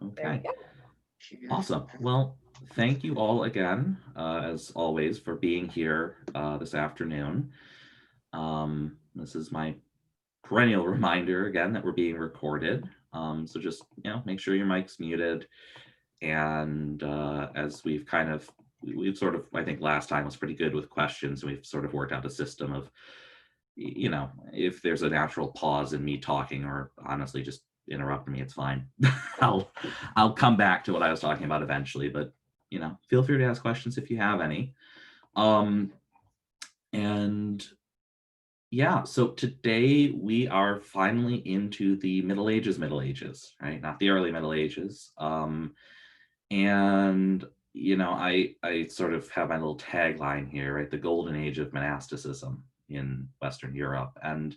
Okay. Awesome. Well, thank you all again, as always, for being here this afternoon. This is my perennial reminder again that we're being recorded. So just make sure your mic's muted. And as we've sort of, I think last time was pretty good with questions, and we've sort of worked out a system of, if there's a natural pause in me talking, or honestly just interrupt me, it's fine. I'll come back to what I was talking about eventually, but feel free to ask questions if you have any. And yeah, so today we are finally into the Middle Ages, right? Not the early Middle Ages. And I sort of have my little tagline here, right? The golden age of monasticism in Western Europe. And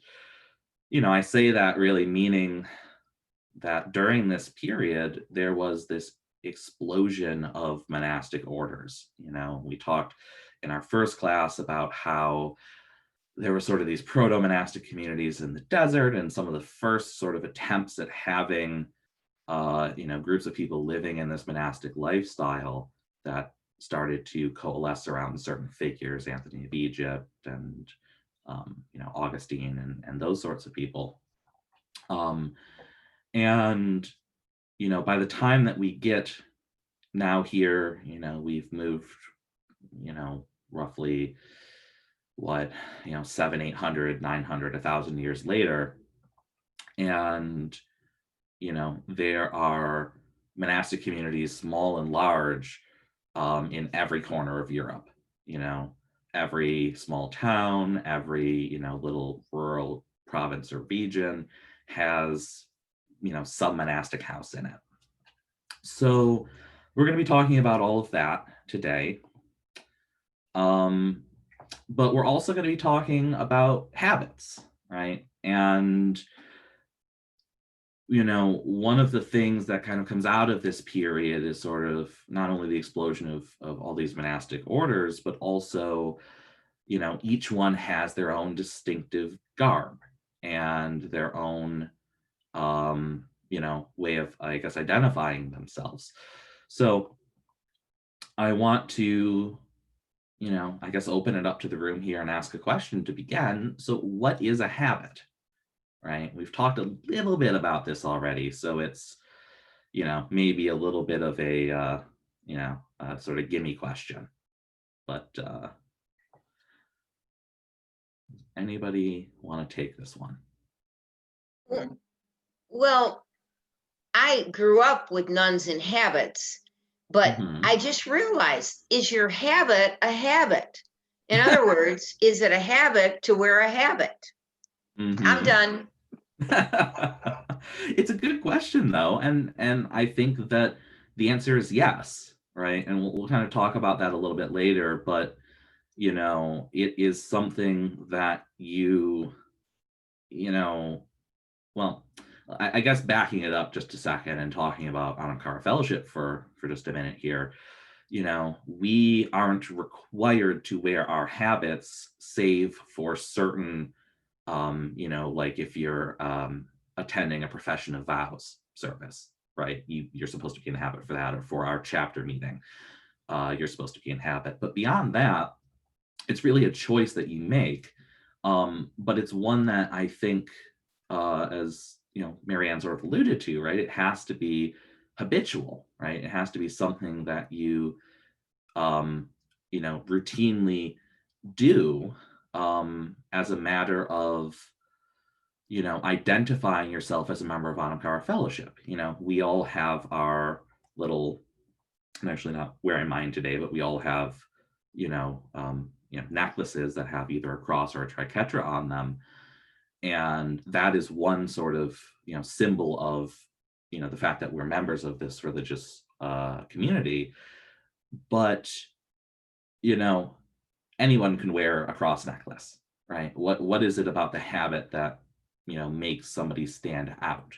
I say that really meaning that during this period there was this explosion of monastic orders. We talked in our first class about how there were sort of these proto-monastic communities in the desert, and some of the first sort of attempts at having groups of people living in this monastic lifestyle that started to coalesce around certain figures, Anthony of Egypt and Augustine and those sorts of people. And by the time that we get now here, we've moved roughly 700, 800, 900, 1,000 years later, and there are monastic communities, small and large, in every corner of Europe. Every small town, every little rural province or region has some monastic house in it. So we're going to be talking about all of that today. But we're also going to be talking about habits, right? And one of the things that kind of comes out of this period is sort of not only the explosion of all these monastic orders, but also, each one has their own distinctive garb and their own, way of, I guess, identifying themselves. So I want to, I guess, open it up to the room here and ask a question to begin. So what is a habit? Right? We've talked a little bit about this already, so it's, maybe a little bit of a, sort of gimme question. But anybody want to take this one? Well, I grew up with nuns and habits, but I just realized, is your habit a habit? In other words, is it a habit to wear a habit? I'm done. It's a good question, though, and I think that the answer is yes, right? And we'll kind of talk about that a little bit later, but it is something that well, I guess backing it up just a second and talking about Anam Fellowship for just a minute here, we aren't required to wear our habits save for certain like if you're attending a profession of vows service, right? You're supposed to be in habit for that, or for our chapter meeting, you're supposed to be in habit. But beyond that, it's really a choice that you make. But it's one that I think, as Marianne sort of alluded to, right? It has to be habitual, right? It has to be something that you, routinely do, as a matter of, identifying yourself as a member of Anam Fellowship. We all have our little, I'm actually not wearing mine today, but we all have, necklaces that have either a cross or a triquetra on them. And that is one sort of, symbol of, the fact that we're members of this religious community. But, anyone can wear a cross necklace, right? What is it about the habit that, makes somebody stand out,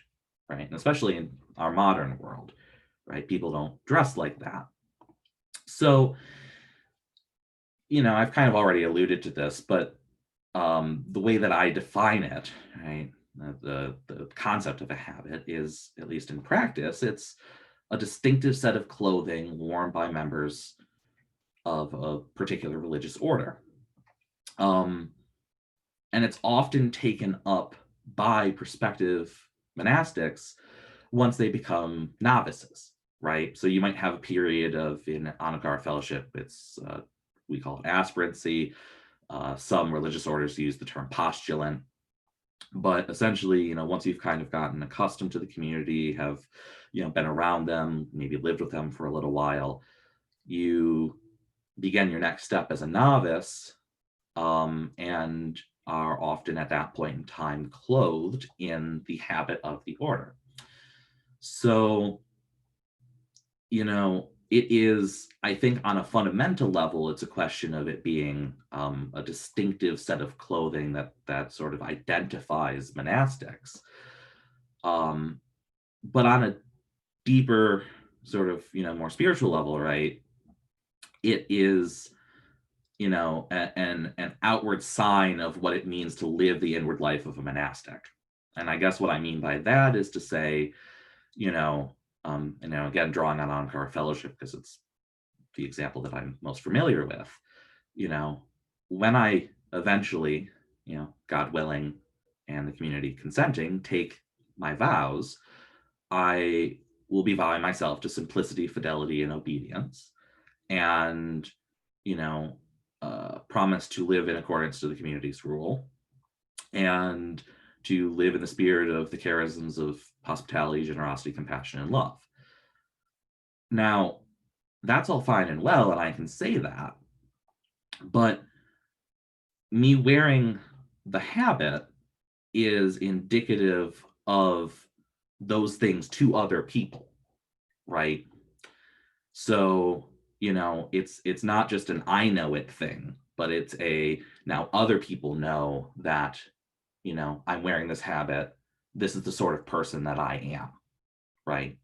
right? And especially in our modern world, right? People don't dress like that. So, I've kind of already alluded to this, but the way that I define it, right, the concept of a habit is, at least in practice, it's a distinctive set of clothing worn by members of a particular religious order. And it's often taken up by prospective monastics once they become novices, right? So you might have a period of in Anakara fellowship, it's we call it aspirancy. Some religious orders use the term postulant, but essentially, once you've kind of gotten accustomed to the community, have been around them, maybe lived with them for a little while, you begin your next step as a novice, and are often at that point in time clothed in the habit of the order. So, it is, I think, on a fundamental level, it's a question of it being a distinctive set of clothing that sort of identifies monastics. But on a deeper, sort of, more spiritual level, right? It is, an outward sign of what it means to live the inward life of a monastic. And I guess what I mean by that is to say, again, drawing on Ankara Fellowship because it's the example that I'm most familiar with, when I eventually, God willing, and the community consenting, take my vows, I will be vowing myself to simplicity, fidelity, and obedience, and, promise to live in accordance to the community's rule, and to live in the spirit of the charisms of hospitality, generosity, compassion, and love. Now, that's all fine and well, and I can say that, but me wearing the habit is indicative of those things to other people, right? So, it's not just an I know it thing, but it's a now other people know that, I'm wearing this habit. This is the sort of person that I am, right?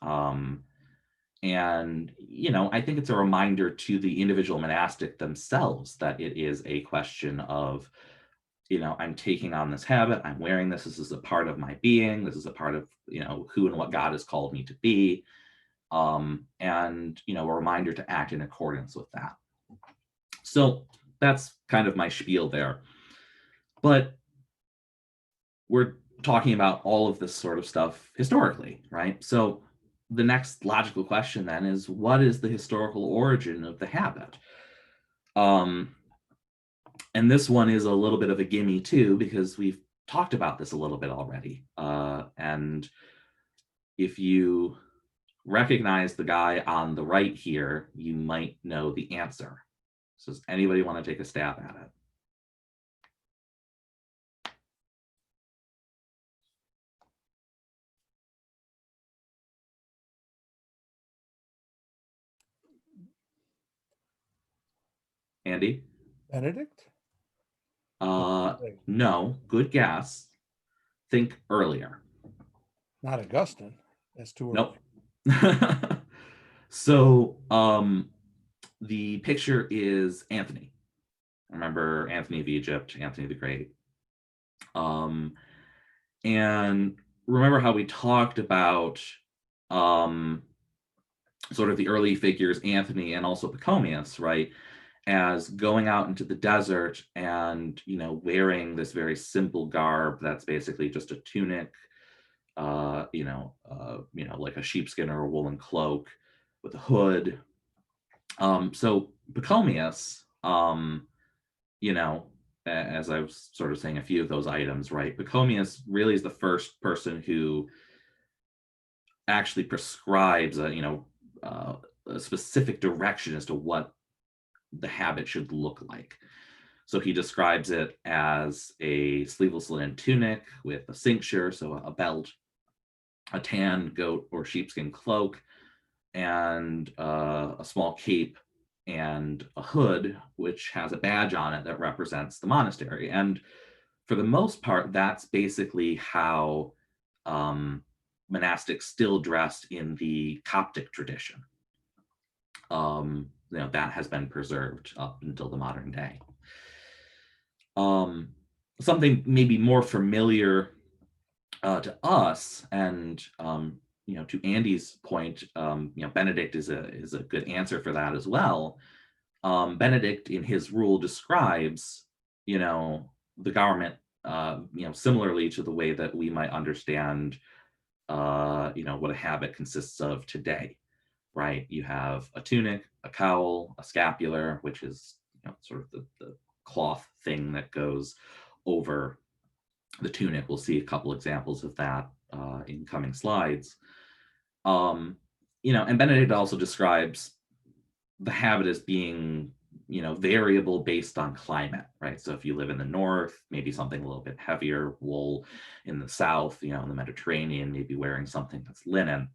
And, I think it's a reminder to the individual monastic themselves that it is a question of, I'm taking on this habit, I'm wearing this is a part of my being, this is a part of, who and what God has called me to be. And, a reminder to act in accordance with that. So that's kind of my spiel there. But we're talking about all of this sort of stuff historically, right? So the next logical question then is, what is the historical origin of the habit? And this one is a little bit of a gimme too, because we've talked about this a little bit already. And if you recognize the guy on the right here, you might know the answer. So does anybody want to take a stab at it? Andy? Benedict? No, good guess. Think earlier. Not Augustine. That's too early. Nope. So the picture is Anthony. Remember Anthony of Egypt, Anthony the Great. And remember how we talked about sort of the early figures, Anthony and also Pachomius, right? As going out into the desert and, wearing this very simple garb that's basically just a tunic, like a sheepskin or a woolen cloak with a hood. So Pachomius, as I was sort of saying a few of those items, right? Pachomius really is the first person who actually prescribes a specific direction as to what the habit should look like. So he describes it as a sleeveless linen tunic with a cincture, so a belt, a tan goat or sheepskin cloak, and a small cape and a hood, which has a badge on it that represents the monastery. And for the most part, that's basically how monastics still dressed in the Coptic tradition. That has been preserved up until the modern day. Something maybe more familiar to us, and to Andy's point, Benedict is a good answer for that as well. Benedict in his rule describes, the garment, similarly to the way that we might understand, what a habit consists of today, right? You have a tunic, a cowl, a scapular, which is, sort of the cloth thing that goes over the tunic. We'll see a couple examples of that in coming slides. And Benedict also describes the habit as being, variable based on climate, right? So if you live in the north, maybe something a little bit heavier wool. In the south, in the Mediterranean, maybe wearing something that's linen.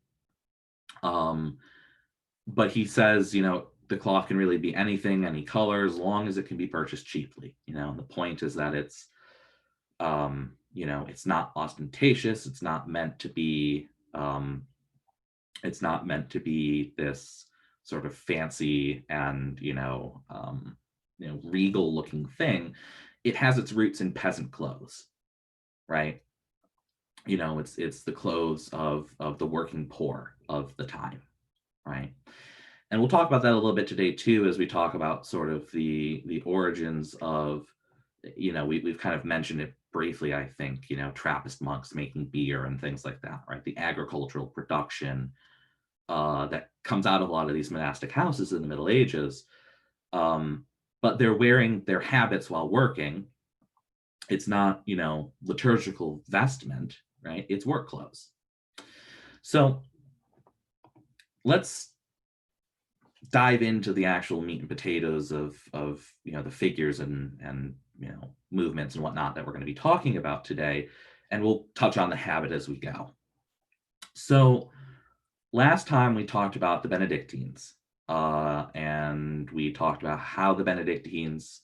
But he says, the cloth can really be anything, any color, as long as it can be purchased cheaply. And the point is that it's not ostentatious. It's not meant to be this sort of fancy and regal looking thing. It has its roots in peasant clothes, right? It's the clothes of the working poor of the time, right? And we'll talk about that a little bit today too, as we talk about sort of the origins of, we've kind of mentioned it briefly, I think, Trappist monks making beer and things like that, right? The agricultural production that comes out of a lot of these monastic houses in the Middle Ages. But they're wearing their habits while working. It's not, liturgical vestment, right? It's work clothes. So let's dive into the actual meat and potatoes of the figures and movements and whatnot that we're going to be talking about today, and we'll touch on the habit as we go. So last time we talked about the Benedictines, and we talked about how the Benedictines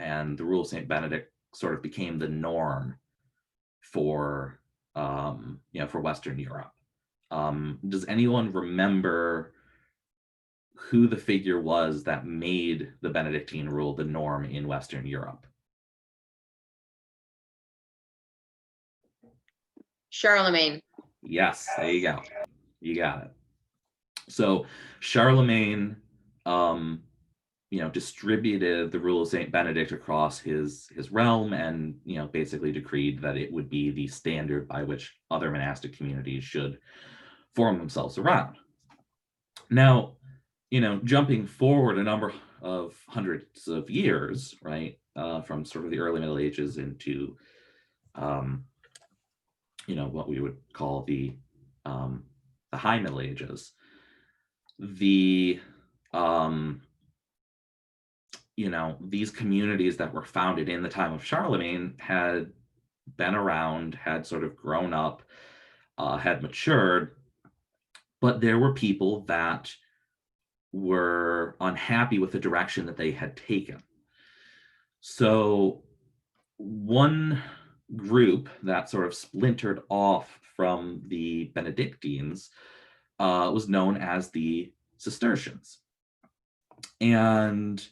and the rule of St. Benedict sort of became the norm for Western Europe. Does anyone remember who the figure was that made the Benedictine rule the norm in Western Europe? Charlemagne. Yes, there you go. You got it. So Charlemagne, distributed the rule of St. Benedict across his realm, and basically decreed that it would be the standard by which other monastic communities should form themselves around. Now, jumping forward a number of hundreds of years, right, from sort of the early Middle Ages into, what we would call the High Middle Ages, these communities that were founded in the time of Charlemagne had been around, had sort of grown up, had matured, but there were people that were unhappy with the direction that they had taken. So one group that sort of splintered off from the Benedictines was known as the Cistercians. And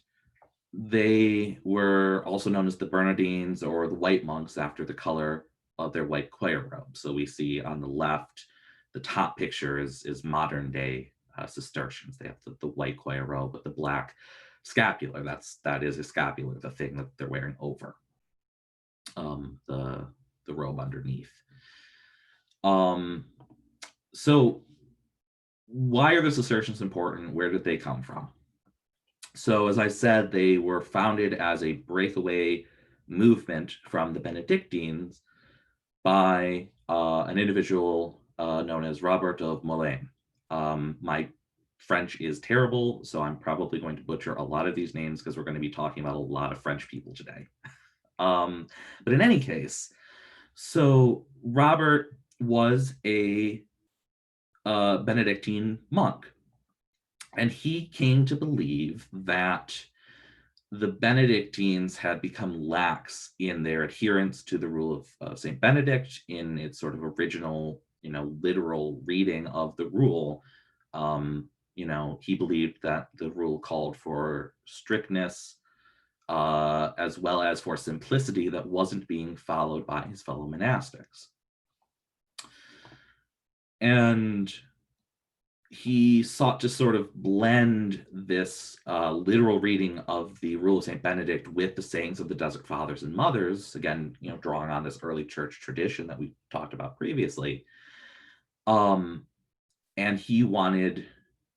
they were also known as the Bernardines, or the white monks, after the color of their white choir robe. So we see on the left, the top picture is modern day Cistercians. They have the white choir robe with the black scapular. That is a scapular, the thing that they're wearing over the robe underneath. So why are the Cistercians important? Where did they come from? So as I said, they were founded as a breakaway movement from the Benedictines by an individual known as Norbert of Xanten. My French is terrible, so I'm probably going to butcher a lot of these names because we're going to be talking about a lot of French people today. But in any case, so Robert was a Benedictine monk, and he came to believe that the Benedictines had become lax in their adherence to the rule of St. Benedict in its sort of original, literal reading of the rule. He believed that the rule called for strictness, as well as for simplicity that wasn't being followed by his fellow monastics. And he sought to sort of blend this literal reading of the Rule of St. Benedict with the sayings of the Desert Fathers and Mothers, again, drawing on this early church tradition that we talked about previously. And he wanted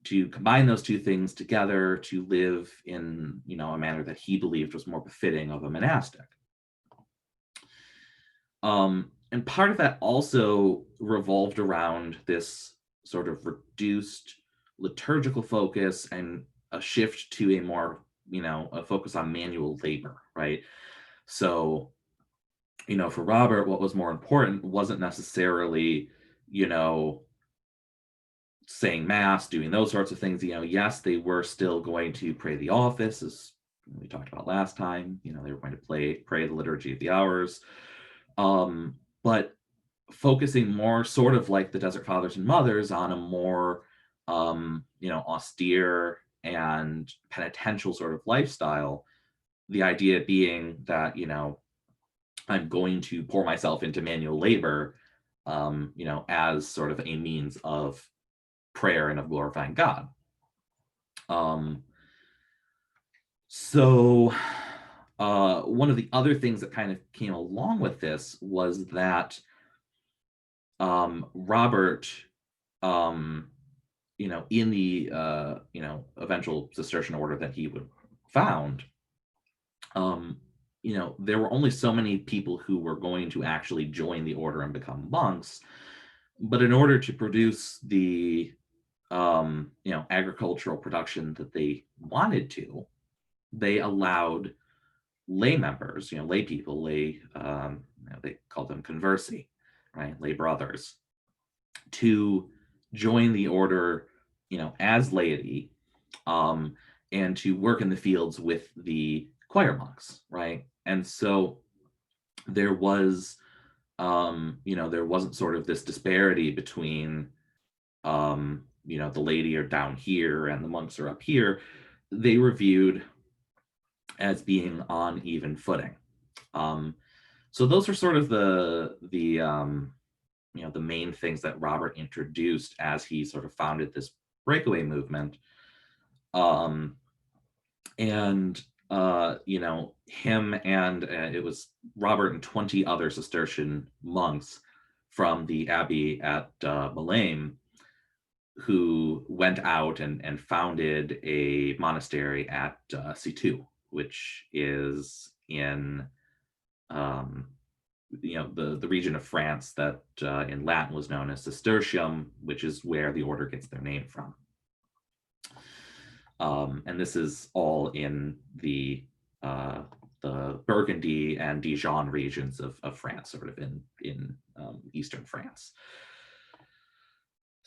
to combine those two things together to live in, a manner that he believed was more befitting of a monastic. And part of that also revolved around this sort of reduced liturgical focus and a shift to a more, a focus on manual labor, right? So, for Robert, what was more important wasn't necessarily, saying mass, doing those sorts of things. Yes, they were still going to pray the office, as we talked about last time. They were going to pray the liturgy of the hours. But focusing more sort of like the Desert Fathers and Mothers on a more, austere and penitential sort of lifestyle. The idea being that, I'm going to pour myself into manual labor, as sort of a means of prayer and of glorifying God. So one of the other things that kind of came along with this was that Robert, in the eventual Cistercian order that he would found, there were only so many people who were going to actually join the order and become monks. But in order to produce the agricultural production that they wanted to, they allowed lay members, lay people, they called them conversi, right, lay brothers, to join the order, as laity, and to work in the fields with the choir monks, right? And so there was, there wasn't sort of this disparity between, the laity are down here and the monks are up here. They were viewed as being on even footing. So those are sort of the main things that Robert introduced as he sort of founded this breakaway movement. And him and it was Robert and 20 other Cistercian monks from the abbey at Malame who went out and founded a monastery at C2, which is in the region of France that in Latin was known as Cistercium, which is where the order gets their name from. And this is all in the Burgundy and Dijon regions of France, sort of in eastern France.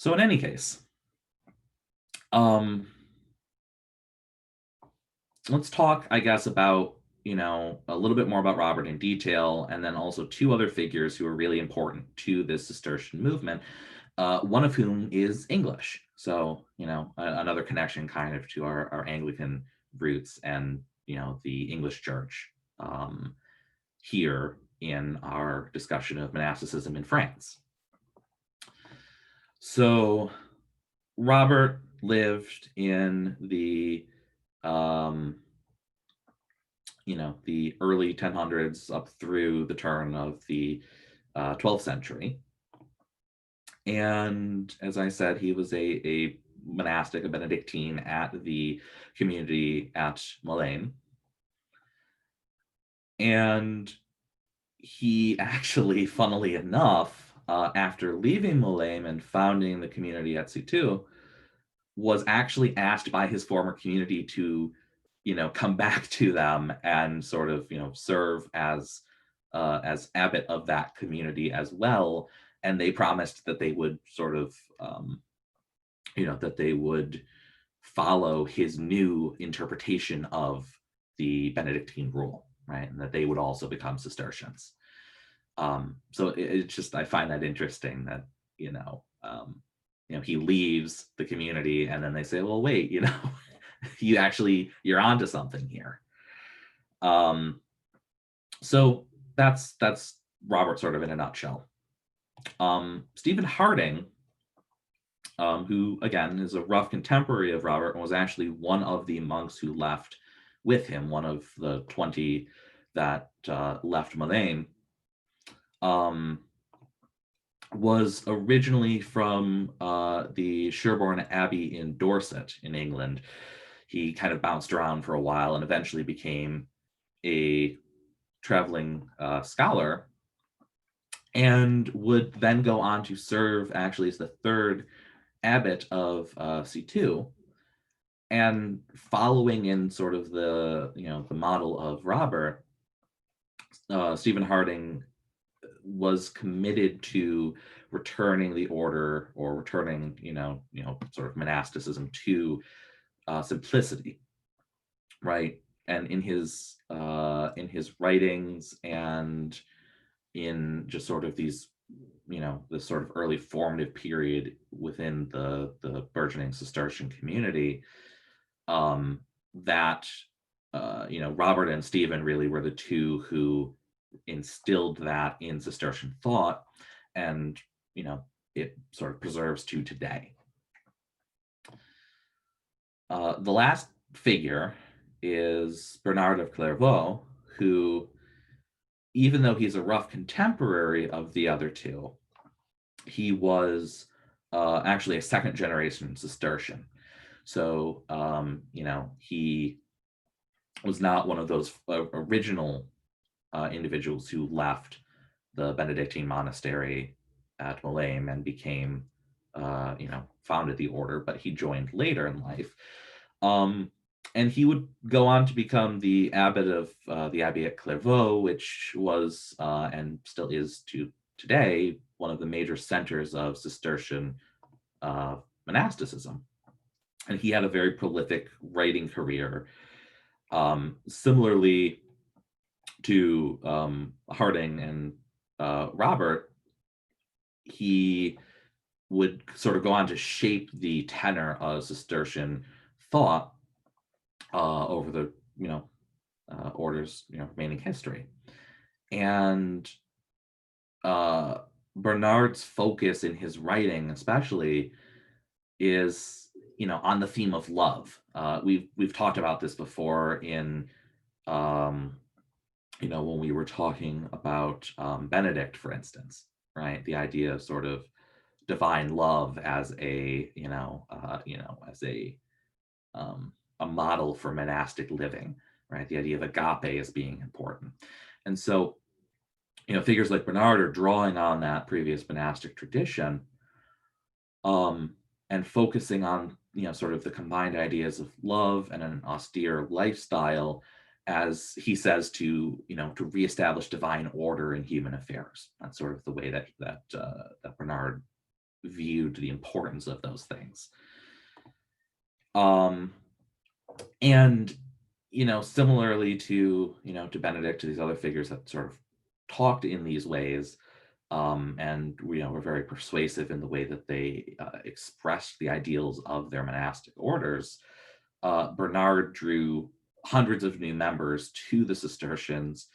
So in any case, let's talk, I guess, about a little bit more about Robert in detail, and then also two other figures who are really important to this Cistercian movement, one of whom is English. So, another connection kind of to our Anglican roots and, the English church here in our discussion of monasticism in France. So Robert lived in the the early 1000s up through the turn of the 12th century. And as I said, he was a monastic, a Benedictine at the community at Malame. And he actually, funnily enough, after leaving Malame and founding the community at C2, was actually asked by his former community to, come back to them and sort of, serve as abbot of that community as well. And they promised that they would sort of, that they would follow his new interpretation of the Benedictine rule, right? And that they would also become Cistercians. So it's just, I find that interesting that, he leaves the community and then they say, well, wait, you're onto something here. So that's Robert sort of in a nutshell. Stephen Harding who, again, is a rough contemporary of Robert and was actually one of the monks who left with him, one of the 20 that left Milan, was originally from the Sherborne Abbey in Dorset in England. He kind of bounced around for a while and eventually became a traveling scholar, and would then go on to serve actually as the third abbot of C2, and following in sort of the the model of Robert, Stephen Harding was committed to returning the order, or returning sort of monasticism to simplicity, right? And in his writings, and in just sort of these this sort of early formative period within the burgeoning Cistercian community, that Robert and Stephen really were the two who instilled that in Cistercian thought, and it sort of preserves to today. The last figure is Bernard of Clairvaux, who, even though he's a rough contemporary of the other two, he was actually a second generation Cistercian. So, he was not one of those original individuals who left the Benedictine monastery at Milan and became, founded the order, but he joined later in life. And he would go on to become the abbot of the Abbey at Clairvaux, which was and still is to today one of the major centers of Cistercian monasticism. And he had a very prolific writing career. Similarly to Harding and Robert, he would sort of go on to shape the tenor of Cistercian thought over the order's remaining history. And Bernard's focus in his writing, especially, is on the theme of love. We've talked about this before in when we were talking about Benedict, for instance, right? The idea of sort of divine love as a as a model for monastic living, right? The idea of agape as being important. And so figures like Bernard are drawing on that previous monastic tradition, and focusing on sort of the combined ideas of love and an austere lifestyle, as he says, to reestablish divine order in human affairs. That's sort of the way that Bernard viewed the importance of those things. And similarly to Benedict, to these other figures that sort of talked in these ways, and were very persuasive in the way that they expressed the ideals of their monastic orders, Bernard drew hundreds of new members to the Cistercians,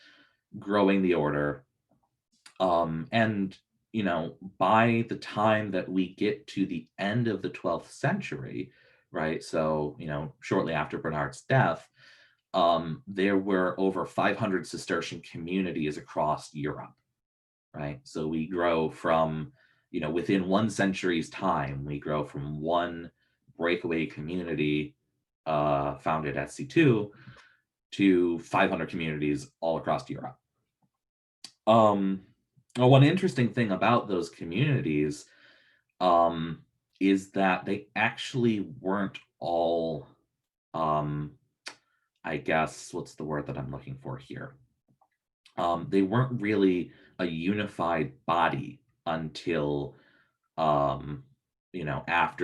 growing the order. And by the time that we get to the end of the 12th century, right? So, shortly after Bernard's death, there were over 500 Cistercian communities across Europe, right? So we grow from, within one century's time, we grow from one breakaway community founded at C2 to 500 communities all across Europe. One interesting thing about those communities is that they actually weren't all, I guess, what's the word that I'm looking for here? They weren't really a unified body until, after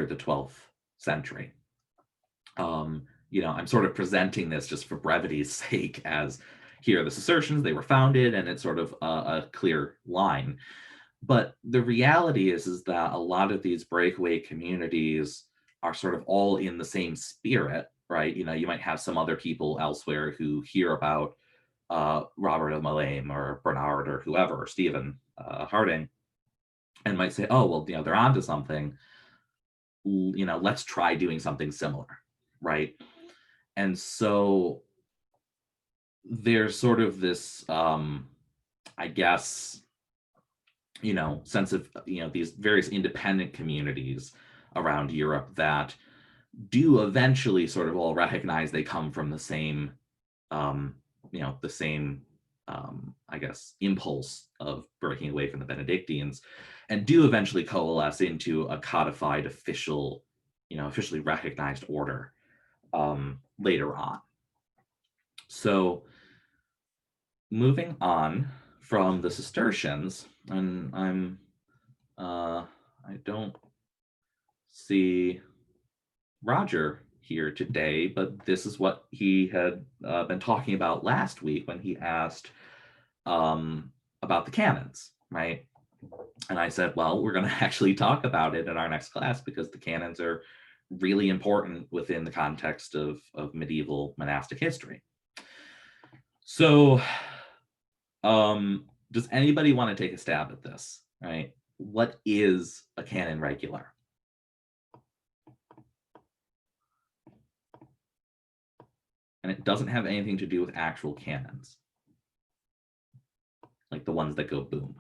the 12th century. I'm sort of presenting this just for brevity's sake as here are the Cistercians, they were founded, and it's sort of a clear line. But the reality is that a lot of these breakaway communities are sort of all in the same spirit, right? You might have some other people elsewhere who hear about Robert of Milan or Bernard or whoever, or Stephen Harding, and might say, oh, well, they're onto something. let's try doing something similar, right? And so there's sort of this, I guess, sense of, these various independent communities around Europe that do eventually sort of all recognize they come from the same, um, the same, I guess, impulse of breaking away from the Benedictines, and do eventually coalesce into a codified official, officially recognized order later on. So moving on from the Cistercians, and I don't see Roger here today, but this is what he had been talking about last week when he asked about the canons, right? And I said, well, we're going to actually talk about it in our next class because the canons are really important within the context of medieval monastic history. So does anybody want to take a stab at this, right? What is a canon regular? And it doesn't have anything to do with actual cannons, like the ones that go boom.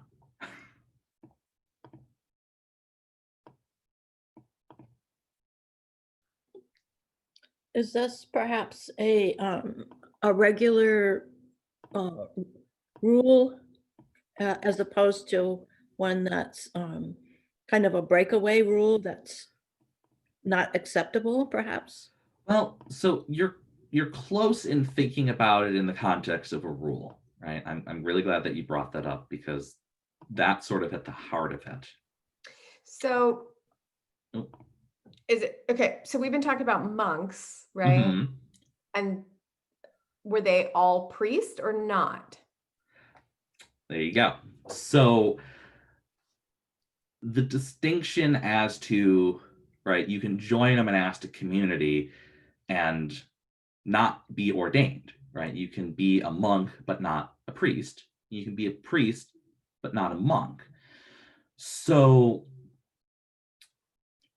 Is this perhaps a regular rule as opposed to one that's kind of a breakaway rule that's not acceptable, perhaps? Well, so you're close in thinking about it in the context of a rule, right? I'm really glad that you brought that up because that's sort of at the heart of it. So is it okay? So we've been talking about monks, right? Mm-hmm. And were they all priests or not? There you go. So the distinction as to, right, you can join a monastic community and not be ordained, right? You can be a monk, but not a priest. You can be a priest, but not a monk. So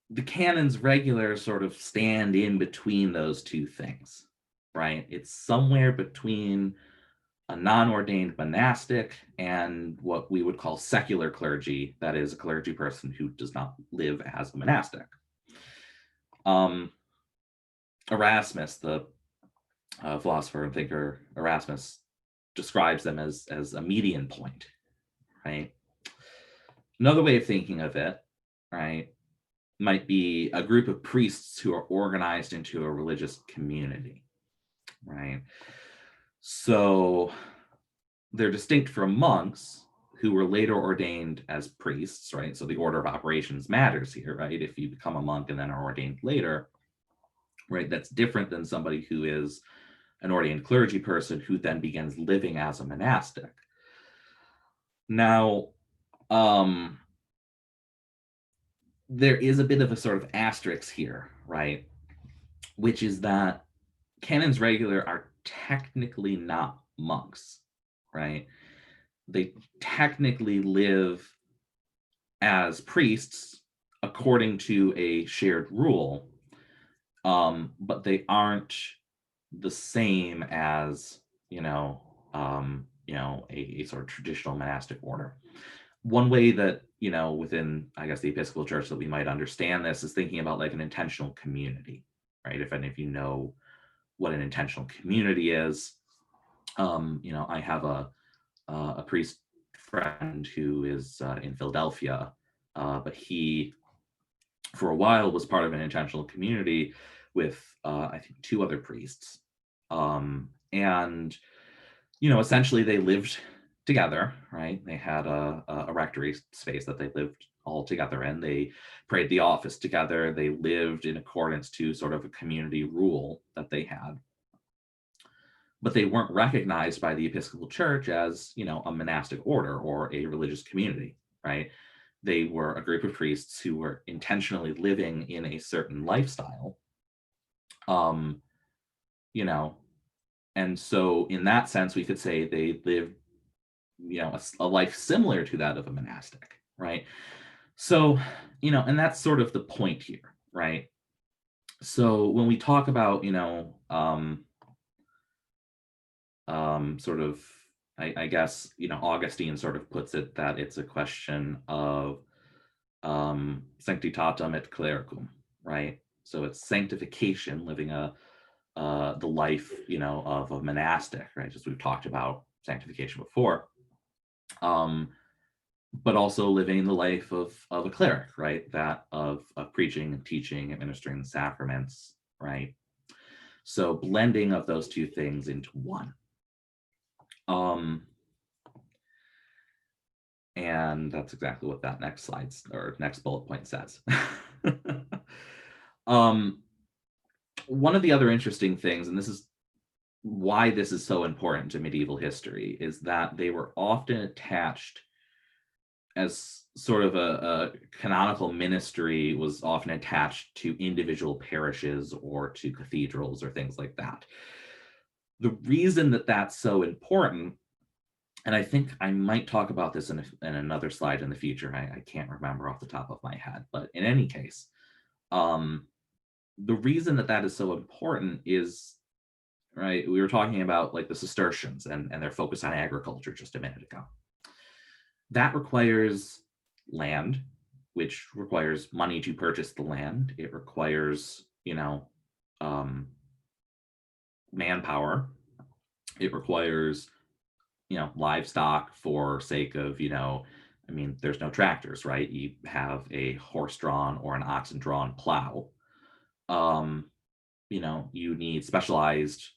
the canons regular sort of stand in between those two things, right? It's somewhere between a non-ordained monastic and what we would call secular clergy, that is a clergy person who does not live as a monastic. Erasmus, the philosopher and thinker Erasmus, describes them as a median point, right? Another way of thinking of it, right, might be a group of priests who are organized into a religious community, right? So they're distinct from monks who were later ordained as priests, right? So the order of operations matters here, right? If you become a monk and then are ordained later, right, that's different than somebody who is an ordained clergy person who then begins living as a monastic. Now, there is a bit of a sort of asterisk here, right? Which is that canons regular are technically not monks, right? They technically live as priests according to a shared rule, but they aren't the same as a sort of traditional monastic order. One way that within, I guess, the Episcopal Church that we might understand this is thinking about like an intentional community, right? If any of you know what an intentional community is, I have a priest friend who is in Philadelphia, but he for a while was part of an intentional community with I think 2 other priests, and essentially they lived together, right? They had a rectory space that they lived all together in. They prayed the office together. They lived in accordance to sort of a community rule that they had, but they weren't recognized by the Episcopal Church as a monastic order or a religious community, right? They were a group of priests who were intentionally living in a certain lifestyle, and so in that sense, we could say they lived, a life similar to that of a monastic, right? So, and that's sort of the point here, right? So when we talk about, sort of, I guess, Augustine sort of puts it that it's a question of sanctitatem et clericum, right? So it's sanctification, living the life, of a monastic, right? Just we've talked about sanctification before, but also living the life of a cleric, right? That of preaching and teaching, administering the sacraments, right? So blending of those two things into one. And that's exactly what that next slide or next bullet point says. One of the other interesting things, and this is why this is so important to medieval history, is that they were often attached as sort of a canonical ministry was often attached to individual parishes or to cathedrals or things like that. The reason that that's so important, and I think I might talk about this in another slide in the future. I can't remember off the top of my head, but in any case, the reason that that is so important is, right, we were talking about like the Cistercians and their focus on agriculture just a minute ago. That requires land, which requires money to purchase the land. It requires, manpower. It requires, livestock for sake of, there's no tractors, right? You have a horse-drawn or an oxen-drawn plow. You need specialized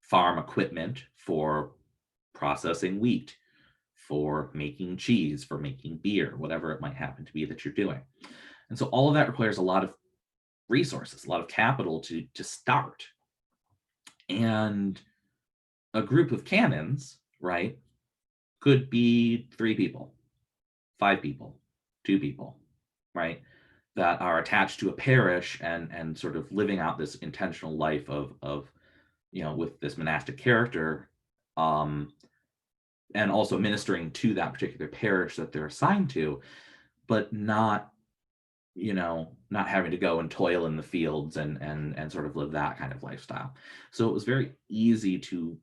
farm equipment for processing wheat, for making cheese, for making beer, whatever it might happen to be that you're doing. And so all of that requires a lot of resources, a lot of capital to start. And a group of canons, right, could be 3 people, 5 people, 2 people, right, that are attached to a parish and sort of living out this intentional life of with this monastic character, and also ministering to that particular parish that they're assigned to, but not not having to go and toil in the fields and sort of live that kind of lifestyle. So it was very easy to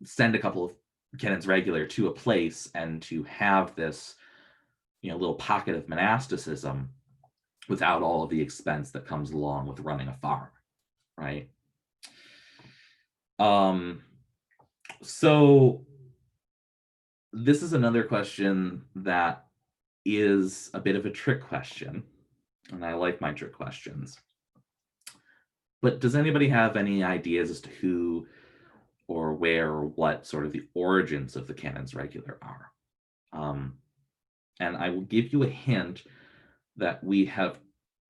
send a couple of Canons Regular to a place and to have this little pocket of monasticism without all of the expense that comes along with running a farm, right? So this is another question that is a bit of a trick question, and I like my trick questions. But does anybody have any ideas as to who or where or what sort of the origins of the Canons Regular are? And I will give you a hint that we have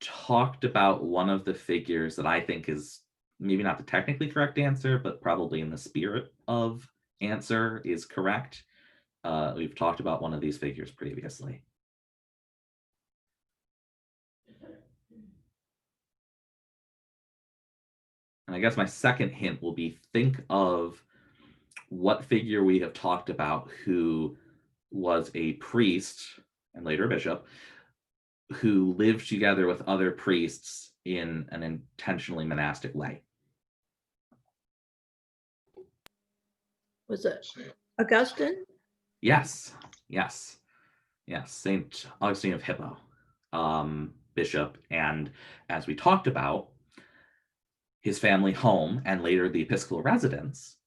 talked about one of the figures that I think is maybe not the technically correct answer, but probably in the spirit of answer is correct. We've talked about one of these figures previously. And I guess my second hint will be think of what figure we have talked about who was a priest and later a bishop who lived together with other priests in an intentionally monastic way. Was it Augustine? Yes. Saint Augustine of Hippo, bishop, and as we talked about, his family home and later the episcopal residence,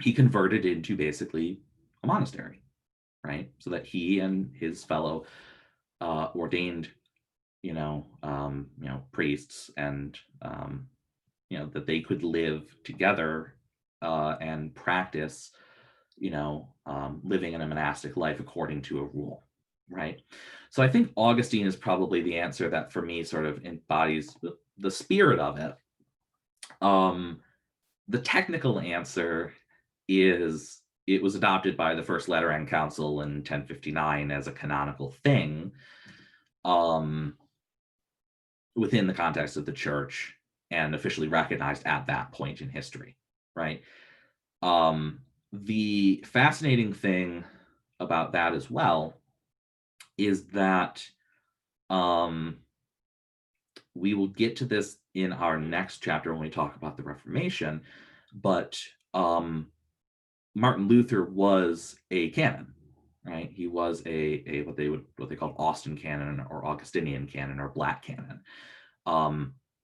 he converted into basically a monastery, right? So that he and his fellow ordained, priests and that they could live together and practice, living in a monastic life according to a rule, right? So I think Augustine is probably the answer that for me sort of embodies the spirit of it. The technical answer is it was adopted by the First Lateran Council in 1059 as a canonical thing within the context of the church and officially recognized at that point in history, right? The fascinating thing about that as well is that we will get to this in our next chapter when we talk about the Reformation, but Martin Luther was a canon, right? He was a what they called Austin canon or Augustinian canon or black canon.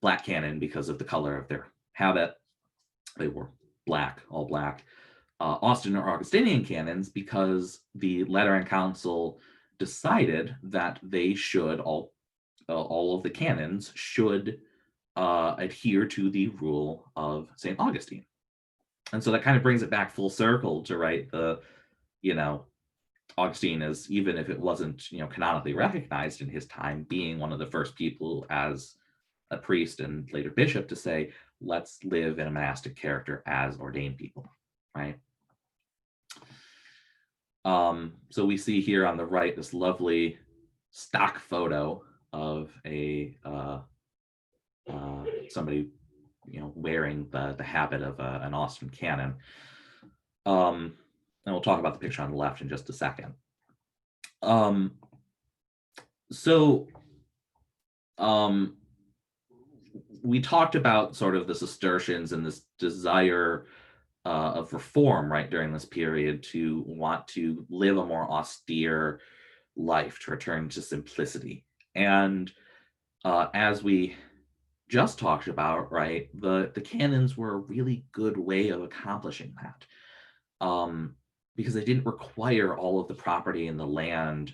Black canon because of the color of their habit. They were black, all black. Austin or Augustinian canons because the Lateran Council decided that they should all of the canons should adhere to the rule of St. Augustine. And so that kind of brings it back full circle to, right, the, Augustine is, even if it wasn't, canonically recognized in his time, being one of the first people as a priest and later bishop to say, let's live in a monastic character as ordained people, right? So we see here on the right this lovely stock photo of a somebody wearing the habit of an Austin canon. And we'll talk about the picture on the left in just a second. We talked about sort of the Cistercians and this desire of reform, right, during this period, to want to live a more austere life, to return to simplicity. And as we just talked about, right, the canons were a really good way of accomplishing that, because they didn't require all of the property and the land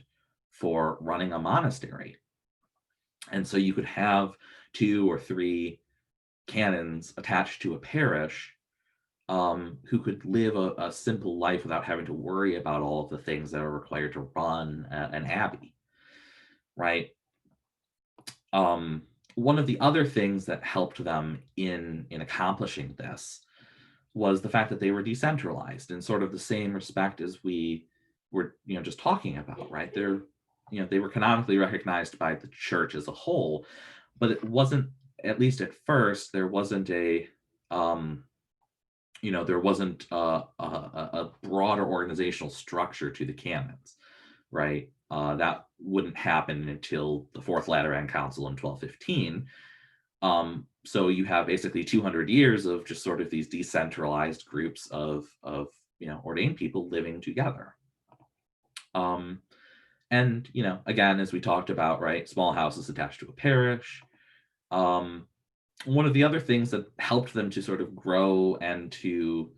for running a monastery. And so you could have 2 or 3 canons attached to a parish who could live a simple life without having to worry about all of the things that are required to run an abbey, right? One of the other things that helped them in accomplishing this was the fact that they were decentralized in sort of the same respect as we were, just talking about, right? They were canonically recognized by the church as a whole, but it wasn't, at least at first, there wasn't a broader organizational structure to the canons, right? That wouldn't happen until the Fourth Lateran Council in 1215. So you have basically 200 years of just sort of these decentralized groups of ordained people living together. And again, as we talked about, right, small houses attached to a parish. One of the other things that helped them to sort of grow and to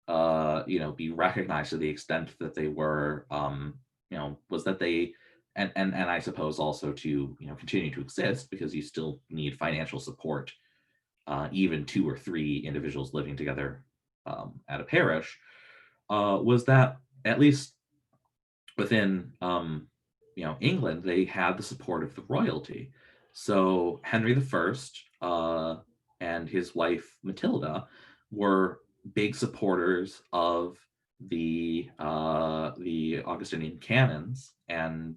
be recognized to the extent that they were, was that they, and I suppose also to continue to exist, because you still need financial support, even 2 or 3 individuals living together at a parish, was that at least within England, they had the support of the royalty. So Henry I and his wife Matilda were big supporters of the Augustinian canons, and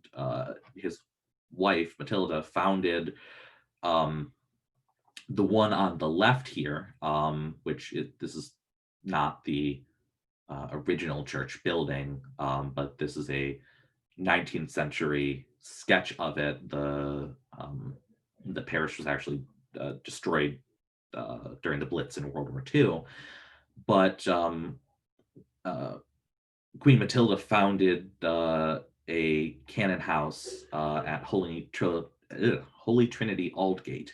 his wife Matilda founded the one on the left here, this is not the original church building, but this is a 19th century sketch of it. The parish was actually destroyed during the Blitz in World War II, but Queen Matilda founded a canon house at Holy Trinity Aldgate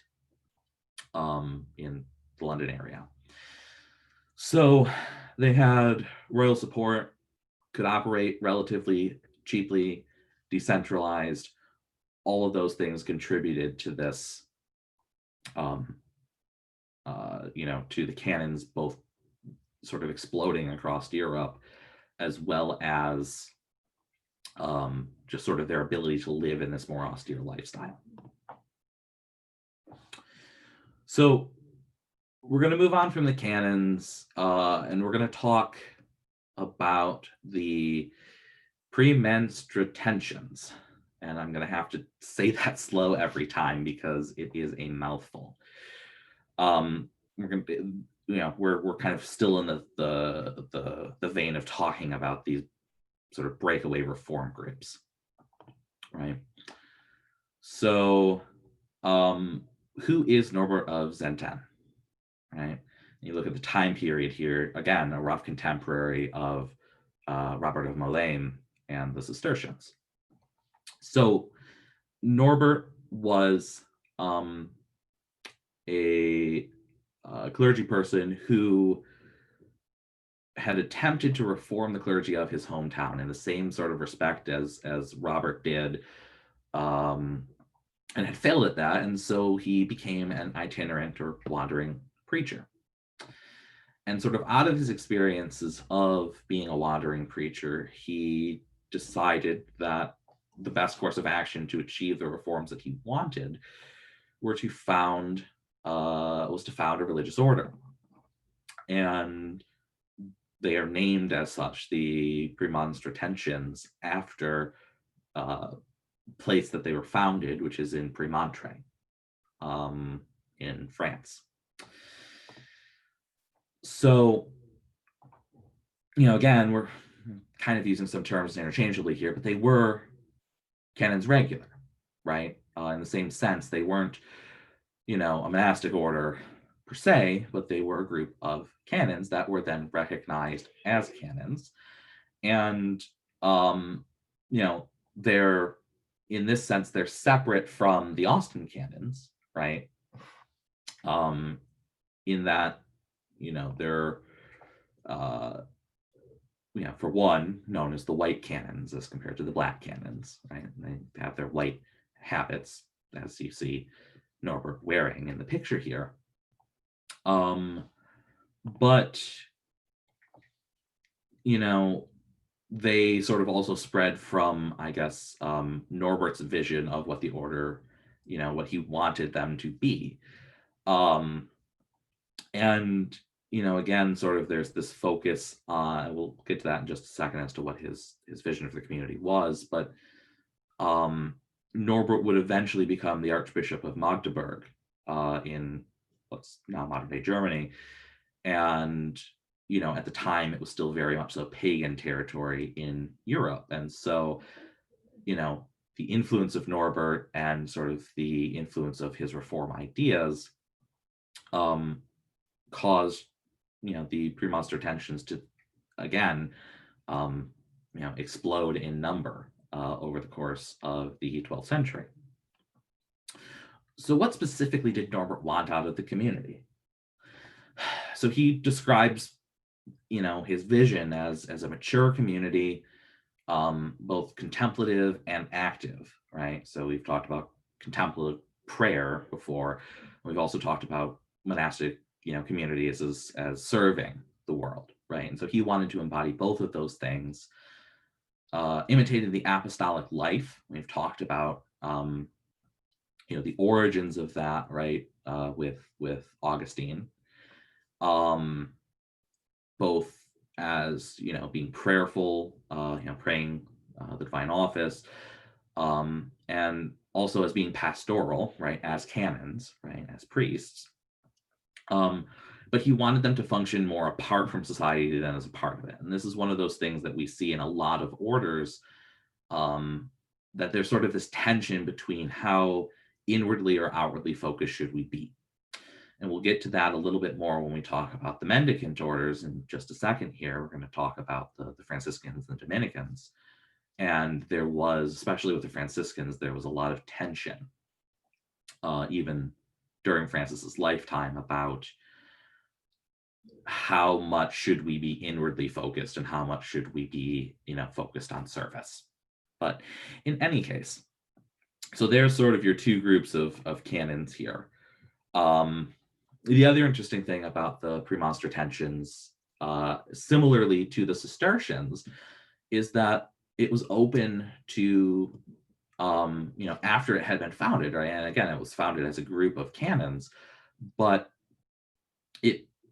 in the London area. So they had royal support, could operate relatively cheaply, decentralized. All of those things contributed to this, to the canons both sort of exploding across Europe, as well as just sort of their ability to live in this more austere lifestyle. So we're going to move on from the canons, and we're going to talk about the premenstrutentions. And I'm going to have to say that slow every time because it is a mouthful. We're going to, we're kind of still in the vein of talking about these sort of breakaway reform groups, right? So who is Norbert of Xanten, right? You look at the time period here, again, a rough contemporary of Robert of Molène and the Cistercians. So Norbert was a clergy person who had attempted to reform the clergy of his hometown in the same sort of respect as Robert did, and had failed at that, and so he became an itinerant or wandering preacher. And sort of out of his experiences of being a wandering preacher, he decided that the best course of action to achieve the reforms that he wanted were to found a religious order. And they are named as such, the Premonstratensians, after place that they were founded, which is in Premontre, in France. So, again, we're kind of using some terms interchangeably here, but they were Canons Regular, right? In the same sense, they weren't, a monastic order per se, but they were a group of canons that were then recognized as canons. And, they're, in this sense, they're separate from the Austin canons, right? In that, they're, for one, known as the white canons as compared to the black canons, right? And they have their white habits, as you see Norbert wearing in the picture here. But, they sort of also spread from, I guess, Norbert's vision of what the order, what he wanted them to be. And, again, sort of there's this focus on, we'll get to that in just a second as to what his vision for the community was, but Norbert would eventually become the Archbishop of Magdeburg in what's now modern-day Germany. And, at the time, it was still very much so pagan territory in Europe. And so, the influence of Norbert and sort of the influence of his reform ideas caused, the Premonstratensians to, again, explode in number over the course of the 12th century. So what specifically did Norbert want out of the community? So he describes, his vision as a mature community, both contemplative and active, right? So we've talked about contemplative prayer before. We've also talked about monastic, communities as serving the world, right? And so he wanted to embody both of those things, imitated the apostolic life. We've talked about, the origins of that, right? With Augustine, both as, being prayerful, praying the divine office, and also as being pastoral, right? As canons, right? As priests. But he wanted them to function more apart from society than as a part of it. And this is one of those things that we see in a lot of orders, that there's sort of this tension between how inwardly or outwardly focused should we be. And we'll get to that a little bit more when we talk about the Mendicant Orders in just a second here. We're going to talk about the Franciscans and the Dominicans. And there was, especially with the Franciscans, there was a lot of tension, even during Francis's lifetime, about how much should we be inwardly focused and how much should we be, focused on service. But in any case, so there's sort of your two groups of canons here. The other interesting thing about the Premonstratensians, similarly to the Cistercians, is that it was open to, after it had been founded, right? And again, it was founded as a group of canons, but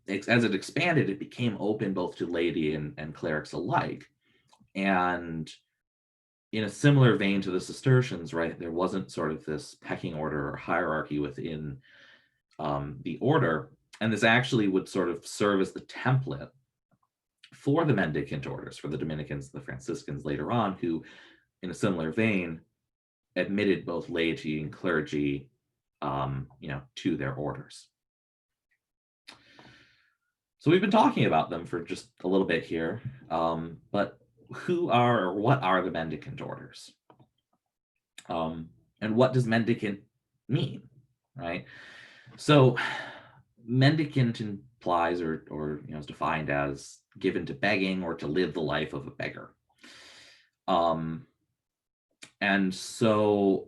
as it expanded, it became open both to laity and clerics alike. And in a similar vein to the Cistercians, right, there wasn't sort of this pecking order or hierarchy within the order. And this actually would sort of serve as the template for the Mendicant Orders, for the Dominicans, the Franciscans later on, who, in a similar vein, admitted both laity and clergy to their orders. So we've been talking about them for just a little bit here, but what are the Mendicant Orders? And what does mendicant mean, right? So mendicant implies or is defined as given to begging or to live the life of a beggar. And so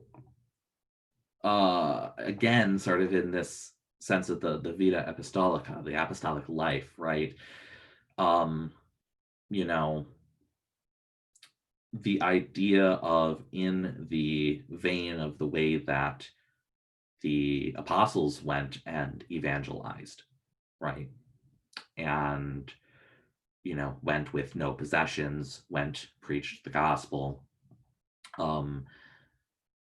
again, sort of in this sense of the vita apostolica, the apostolic life, right? The idea of, in the vein of the way that the apostles went and evangelized, right? And, went with no possessions, preached the gospel.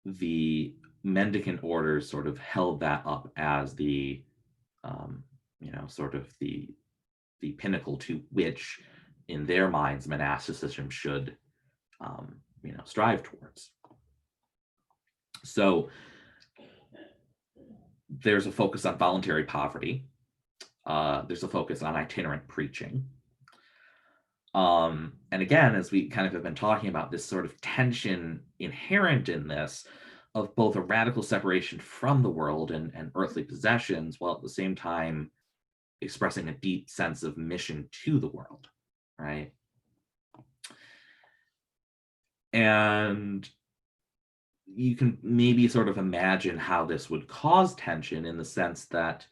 The mendicant orders sort of held that up as the, sort of the pinnacle to which, in their minds, monasticism should, strive towards. So there's a focus on voluntary poverty. There's a focus on itinerant preaching. And again, as we kind of have been talking about, this sort of tension inherent in this of both a radical separation from the world and earthly possessions, while at the same time expressing a deep sense of mission to the world, right? And you can maybe sort of imagine how this would cause tension, in the sense that,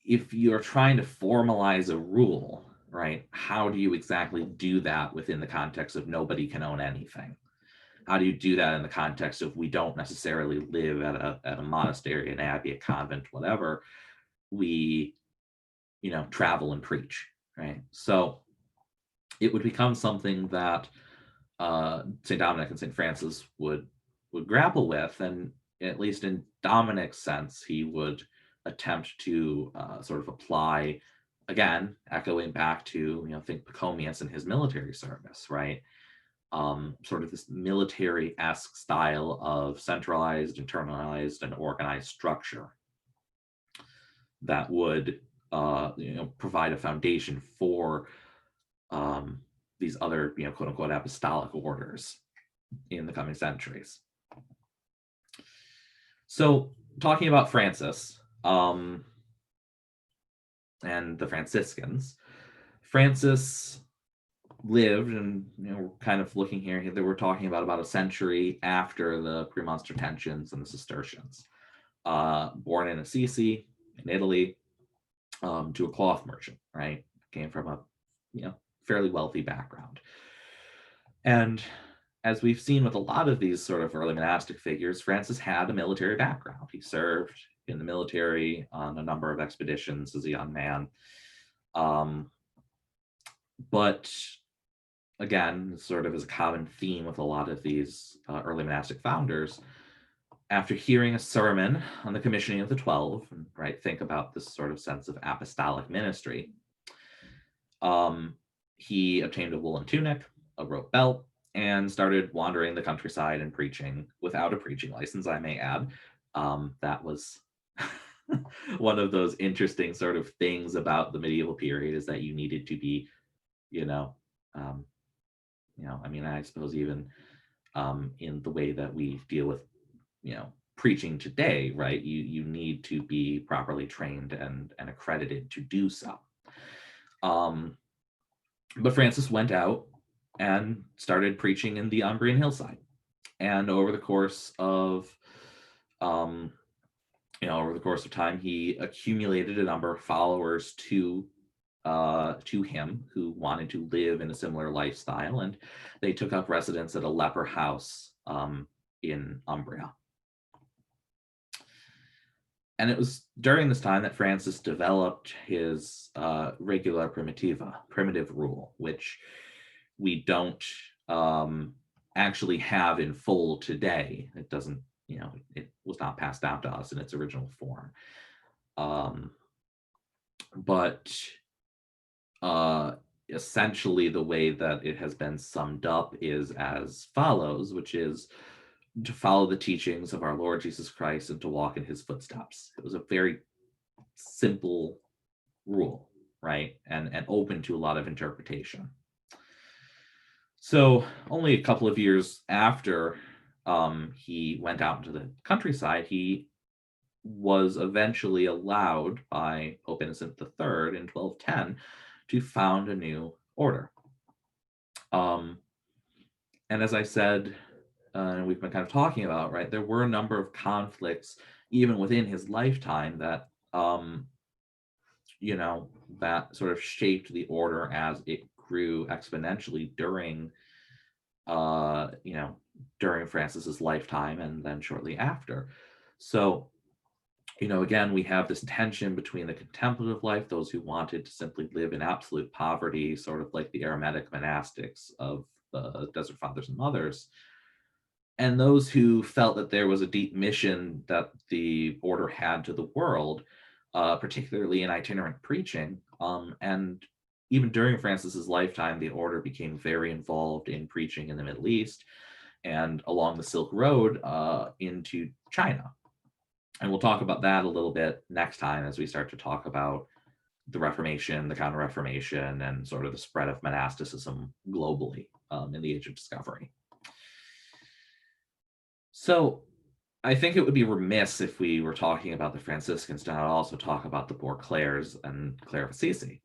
if you're trying to formalize a rule, right, how do you exactly do that within the context of nobody can own anything? How do you do that in the context of we don't necessarily live at a monastery, an abbey, a convent, whatever? We, travel and preach, right? So it would become something that St. Dominic and St. Francis would grapple with, and at least in Dominic's sense, he would attempt to sort of apply, again, echoing back to, think Pachomius and his military service, right? Sort of this military-esque style of centralized, internalized, and organized structure that would, provide a foundation for these other, quote unquote, apostolic orders in the coming centuries. So, talking about Francis and the Franciscans, Francis lived, and we're kind of looking here that we're talking about a century after the Premonstratensians and the Cistercians. Born in Assisi, in Italy, to a cloth merchant, right? Came from a fairly wealthy background. And as we've seen with a lot of these sort of early monastic figures, Francis had a military background. He served in the military on a number of expeditions as a young man. But again, sort of as a common theme with a lot of these early monastic founders, after hearing a sermon on the commissioning of the 12, right, think about this sort of sense of apostolic ministry, he obtained a woolen tunic, a rope belt, and started wandering the countryside and preaching without a preaching license, I may add. That was one of those interesting sort of things about the medieval period, is that you needed to be, I suppose even in the way that we deal with, preaching today, right? You need to be properly trained and accredited to do so. But Francis went out and started preaching in the Umbrian hillside. And over the course of time, he accumulated a number of followers to him who wanted to live in a similar lifestyle, and they took up residence at a leper house in Umbria. And it was during this time that Francis developed his regula primitiva, primitive rule, which we don't actually have in full today. It doesn't, it was not passed down to us in its original form. But essentially the way that it has been summed up is as follows, which is to follow the teachings of our Lord Jesus Christ and to walk in his footsteps. It was a very simple rule, right? And open to a lot of interpretation. So only a couple of years after he went out into the countryside, he was eventually allowed by Pope Innocent III in 1210 to found a new order. And as I said, we've been kind of talking about, right, there were a number of conflicts even within his lifetime that, that sort of shaped the order as it grew exponentially during Francis's lifetime and then shortly after. So, again, we have this tension between the contemplative life, those who wanted to simply live in absolute poverty, sort of like the Eremitic monastics of the Desert Fathers and Mothers, and those who felt that there was a deep mission that the order had to the world, particularly in itinerant preaching. And even during Francis's lifetime, the order became very involved in preaching in the Middle East and along the Silk Road into China. And we'll talk about that a little bit next time as we start to talk about the Reformation, the Counter-Reformation, and sort of the spread of monasticism globally in the Age of Discovery. So I think it would be remiss if we were talking about the Franciscans to not also talk about the poor Clares and Clare of Assisi.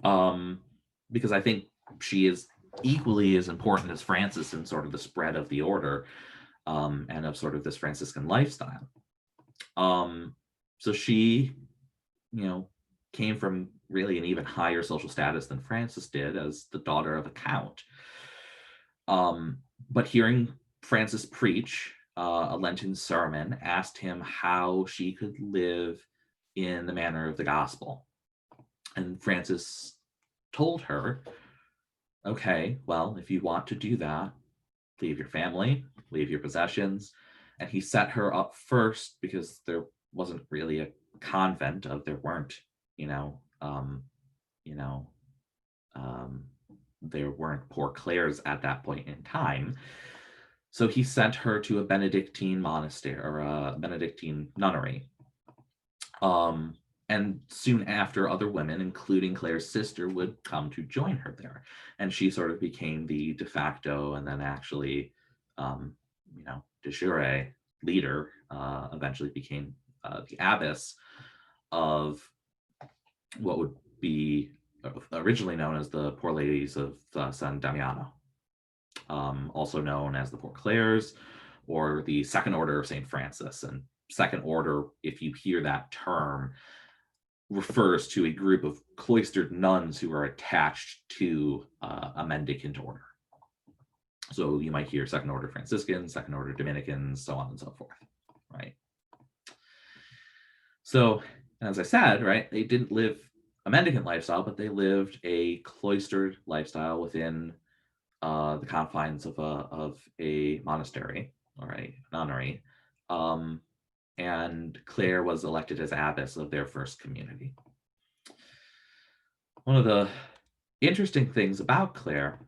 Because I think she is equally as important as Francis in sort of the spread of the order and of sort of this Franciscan lifestyle. So she, came from really an even higher social status than Francis did as the daughter of a count. But hearing Francis preach a Lenten sermon asked him how she could live in the manner of the gospel. And Francis told her, okay, well, if you want to do that, leave your family, leave your possessions. And he set her up first because there wasn't really a convent there weren't, there weren't poor Clares at that point in time. So he sent her to a Benedictine monastery or a Benedictine nunnery. And soon after, other women, including Clare's sister, would come to join her there. And she sort of became the de facto and then actually, de jure leader, eventually became the abbess of what would be originally known as the Poor Ladies of San Damiano, also known as the Poor Clares or the Second Order of St. Francis. And Second Order, if you hear that term, refers to a group of cloistered nuns who are attached to a Mendicant Order. So you might hear Second Order Franciscans, Second Order Dominicans, so on and so forth, right? So, as I said, right, they didn't live a mendicant lifestyle, but they lived a cloistered lifestyle within the confines of a monastery or a nunnery. And Clare was elected as abbess of their first community. One of the interesting things about Clare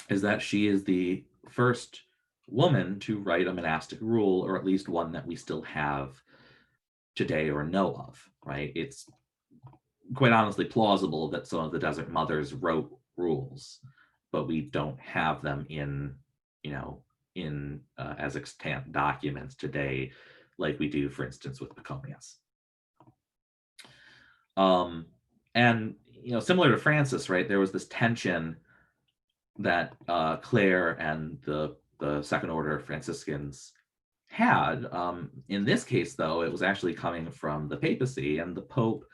is that she is the first woman to write a monastic rule, or at least one that we still have today or know of, right? It's quite honestly plausible that some of the Desert Mothers wrote rules, but we don't have them in as extant documents today, like we do, for instance, with Pachomius. And similar to Francis, right? There was this tension that Clare and the Second Order Franciscans had. In this case, though, it was actually coming from the papacy, and the Pope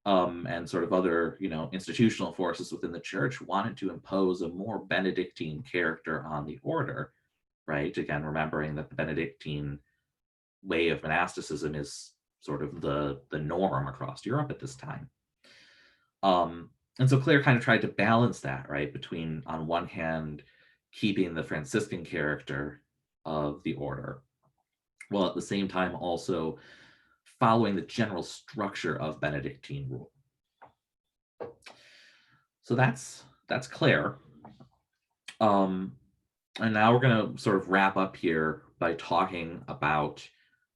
and sort of other, institutional forces within the church wanted to impose a more Benedictine character on the order, right? Again, remembering that the Benedictine way of monasticism is sort of the norm across Europe at this time. And so Clare kind of tried to balance that, right, between, on one hand, keeping the Franciscan character of the order, while at the same time also following the general structure of Benedictine rule. So that's Clare. And now we're going to sort of wrap up here by talking about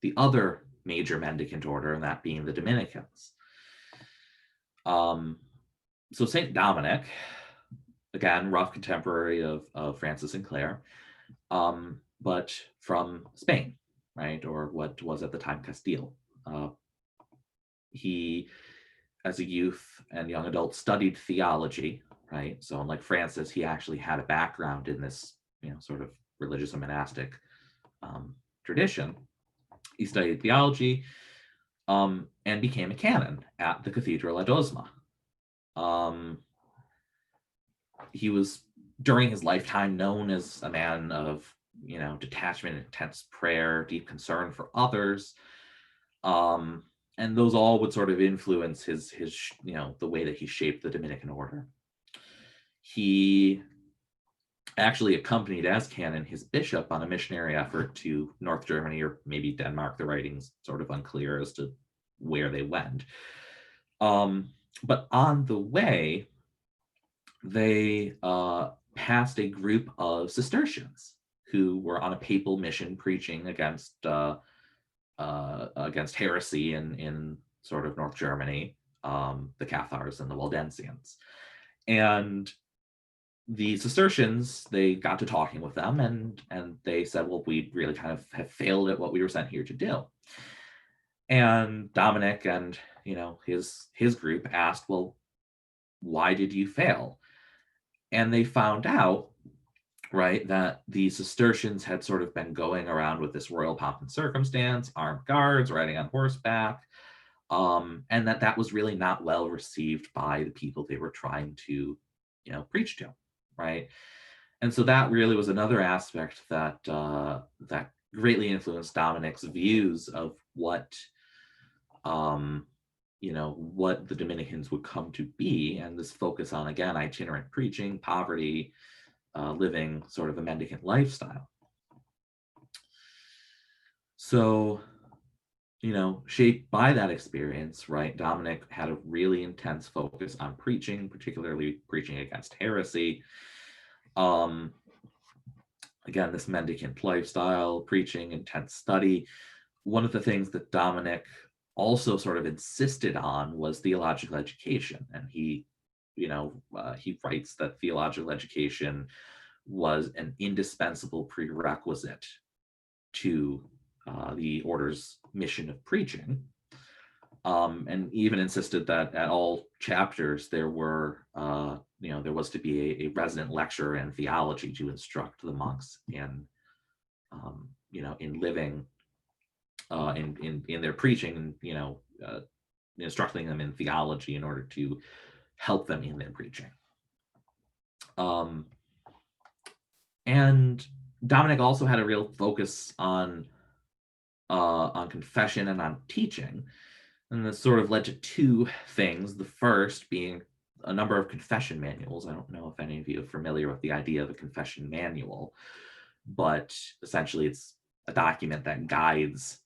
the other major mendicant order, and that being the Dominicans. So Saint Dominic, again, rough contemporary of Francis and Clare, but from Spain, right, or what was at the time Castile. He, as a youth and young adult, studied theology, right? So unlike Francis, he actually had a background in this, sort of religious and monastic tradition. He studied theology and became a canon at the Cathedral at Osma. He was, during his lifetime, known as a man of, detachment, intense prayer, deep concern for others. And those all would sort of influence his the way that he shaped the Dominican order. He actually accompanied as canon his bishop on a missionary effort to North Germany, or maybe Denmark. The writing's sort of unclear as to where they went. But on the way, they passed a group of Cistercians who were on a papal mission preaching against heresy in sort of North Germany, the Cathars and the Waldensians. And the Cistercians, they got to talking with them, and they said, well, we really kind of have failed at what we were sent here to do. And Dominic and his group asked, well, why did you fail? And they found out, right, that the Cistercians had sort of been going around with this royal pomp and circumstance, armed guards, riding on horseback, and that was really not well received by the people they were trying to, preach to, right? And so that really was another aspect that that greatly influenced Dominic's views of what what the Dominicans would come to be, and this focus on, again, itinerant preaching, poverty, living sort of a mendicant lifestyle. So, shaped by that experience, right, Dominic had a really intense focus on preaching, particularly preaching against heresy. Again, this mendicant lifestyle, preaching, intense study. One of the things that Dominic also sort of insisted on was theological education. And he writes that theological education was an indispensable prerequisite to the order's mission of preaching, and even insisted that at all chapters there were, there was to be a resident lecturer in theology to instruct the monks in, in living, in their preaching, instructing them in theology in order to help them in their preaching. And Dominic also had a real focus on confession and on teaching. And this sort of led to two things. The first being a number of confession manuals. I don't know if any of you are familiar with the idea of a confession manual, but essentially it's a document that guides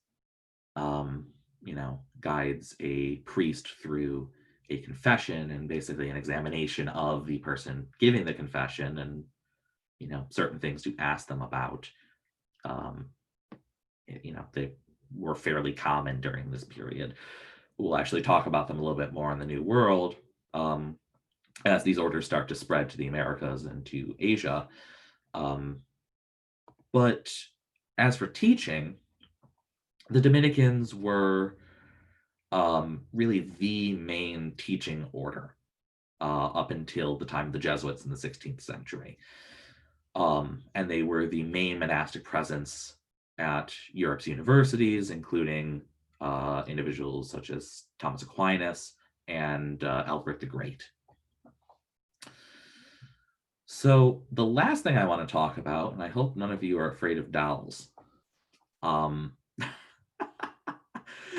a priest through a confession, and basically an examination of the person giving the confession, and certain things to ask them about. They were fairly common during this period. We'll actually talk about them a little bit more in the New World, as these orders start to spread to the Americas and to Asia. But as for teaching, the Dominicans were really the main teaching order up until the time of the Jesuits in the 16th century. And they were the main monastic presence at Europe's universities, including individuals such as Thomas Aquinas and Alfred the Great. So the last thing I want to talk about, and I hope none of you are afraid of dolls.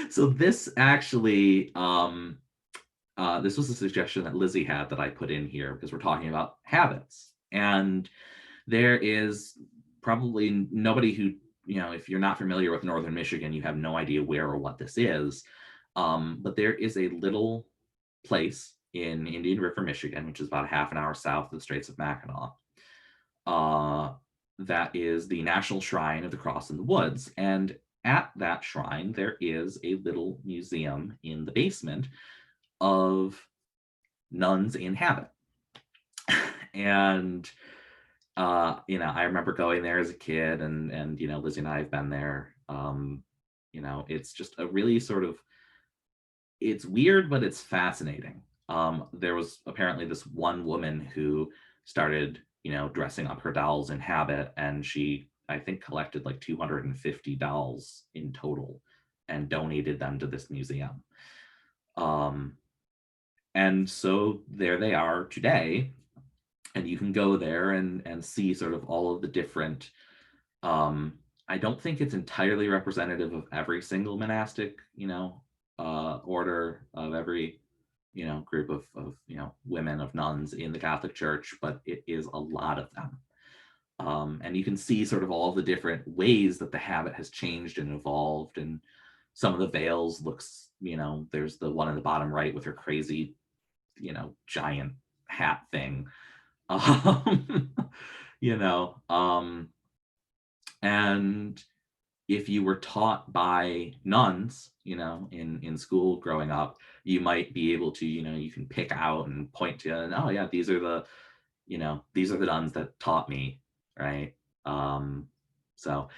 So this actually, this was a suggestion that Lizzie had that I put in here, because we're talking about habits. And there is probably nobody who, if you're not familiar with Northern Michigan, you have no idea where or what this is. But there is a little place in Indian River, Michigan, which is about a half an hour south of the Straits of Mackinac, that is the National Shrine of the Cross in the Woods. And at that shrine, there is a little museum in the basement of nuns in habit. And I remember going there as a kid, and Lizzie and I have been there. It's just a really sort of, it's weird, but it's fascinating. There was apparently this one woman who started, dressing up her dolls in habit, and she, I think, collected like 250 dolls in total and donated them to this museum. And so there they are today, and you can go there and see sort of all of the different. I don't think it's entirely representative of every single monastic, order, of every, group of women, of nuns in the Catholic Church, but it is a lot of them. And you can see sort of all of the different ways that the habit has changed and evolved. And some of the veils looks, there's the one in the bottom right with her crazy, giant hat thing. um, you know, and if you were taught by nuns, in school growing up, you might be able to, you can pick out and point to, and oh yeah, these are the nuns that taught me, right? So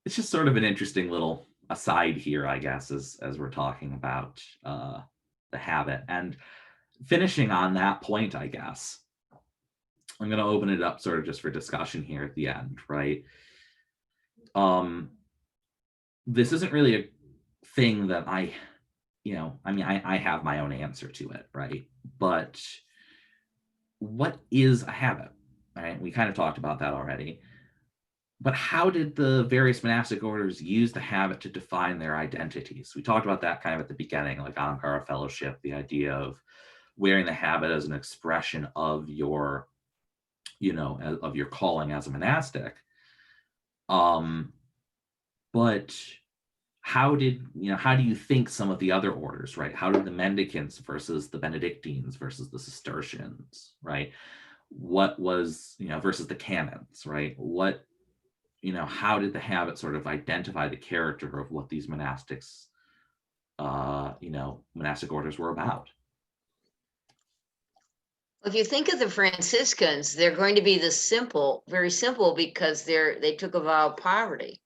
it's just sort of an interesting little aside here, I guess, as we're talking about the habit. And finishing on that point, I guess, I'm going to open it up sort of just for discussion here at the end, right? This isn't really a thing that I have my own answer to it, right? But what is a habit, right? We kind of talked about that already. But how did the various monastic orders use the habit to define their identities? We talked about that kind of at the beginning, like Ankara fellowship, the idea of wearing the habit as an expression of your, of your calling as a monastic. But how do you think some of the other orders, right? How did the Mendicants versus the Benedictines versus the Cistercians, right? What was, versus the Canons, right? How did the habit sort of identify the character of what these monastics, monastic orders were about? If you think of the Franciscans, they're going to be very simple, because they took a vow of poverty.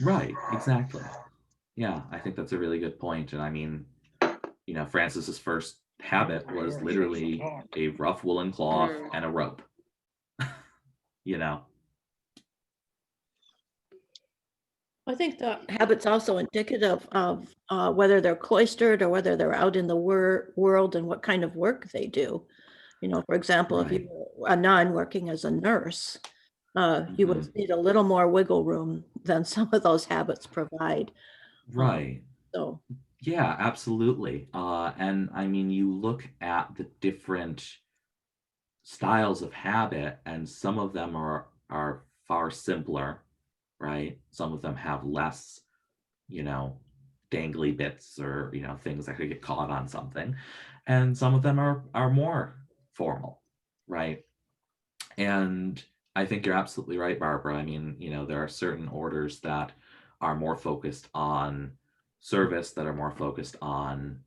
Right, exactly. Yeah, I think that's a really good point. And I mean, Francis's first habit was literally a rough woolen cloth and a rope. I think the habit's also indicative of whether they're cloistered or whether they're out in the world and what kind of work they do. For example, if you were a nun working as a nurse, you would need a little more wiggle room than some of those habits provide. Right. So yeah, absolutely. And I mean, you look at the different styles of habit, and some of them are far simpler, right? Some of them have less, dangly bits or things that could get caught on something, and some of them are more formal, right? And I think you're absolutely right, Barbara. I mean, there are certain orders that are more focused on service, that are more focused on